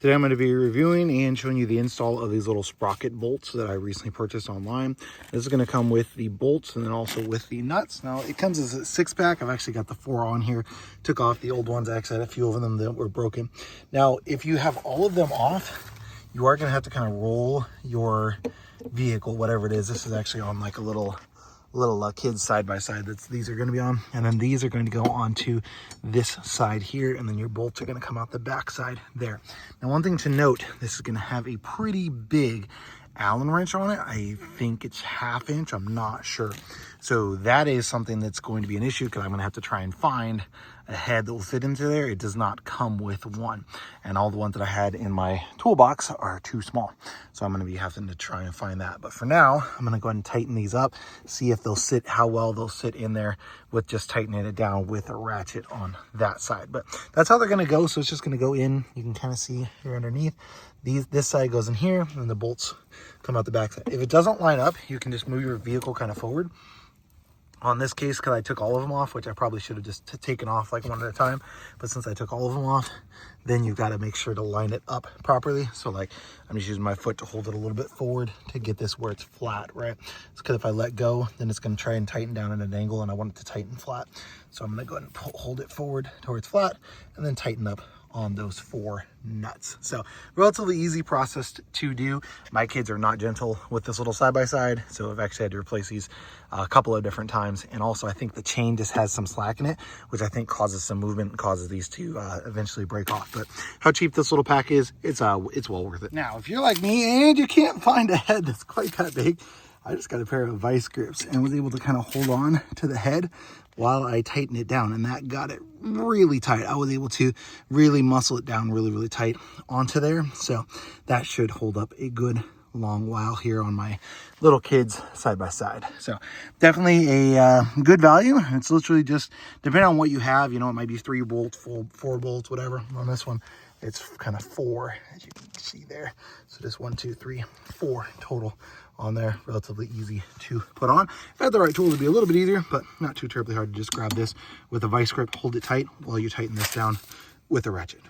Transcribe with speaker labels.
Speaker 1: Today I'm going to be reviewing and showing you the install of these little Sprocket bolts that I recently purchased online. This is going to come with the bolts and then also with the nuts. Now it comes as a 6-pack. I've actually got the 4 on here. Took off the old ones. I actually had a few of them that were broken. Now if you have all of them off, you are going to have to kind of roll your vehicle, whatever it is. This is actually on like a little kids side by side that these are going to be on, and then these are going to go onto this side here, and then your bolts are going to come out the back side there. Now one thing to note, this is going to have a pretty big Allen wrench on it. I think it's 1/2 inch, I'm not sure. So that is something that's going to be an issue because I'm going to have to try and find a head that will fit into there. It does not come with one, and all the ones that I had in my toolbox are too small, so I'm going to be having to try and find that. But for now, I'm going to go ahead and tighten these up, see if they'll sit, how well they'll sit in there with just tightening it down with a ratchet on that side. But that's how they're going to go. So it's just going to go in. You can kind of see here underneath. This side goes in here, and the bolts come out the back side. If it doesn't line up, you can just move your vehicle kind of forward. On this case, because I took all of them off, which I probably should have just taken off like one at a time, but since I took all of them off, then you've got to make sure to line it up properly. So like, I'm just using my foot to hold it a little bit forward to get this where it's flat, right? It's because if I let go, then it's going to try and tighten down at an angle, and I want it to tighten flat. So I'm going to go ahead and hold it forward towards flat, and then tighten up on those 4 nuts. So relatively easy process to do. My kids are not gentle with this little side-by-side, so I've actually had to replace these a couple of different times. And also I think the chain just has some slack in it, which I think causes some movement and causes these to eventually break off. But how cheap this little pack is, it's well worth it. Now if you're like me and you can't find a head that's quite that big, I just got a pair of vice grips and was able to kind of hold on to the head while I tighten it down, and that got it really tight. I was able to really muscle it down really tight onto there, so that should hold up a good long while here on my little kids side by side. So definitely a good value. It's literally just depending on what you have, you know, it might be 3 bolts, 4 bolts, whatever. On this one it's kind of 4, as you can see there. So just 1, 2, 3, 4 total on there. Relatively easy to put on. If I had the right tool, it would be a little bit easier, but not too terribly hard to just grab this with a vice grip, hold it tight while you tighten this down with a ratchet.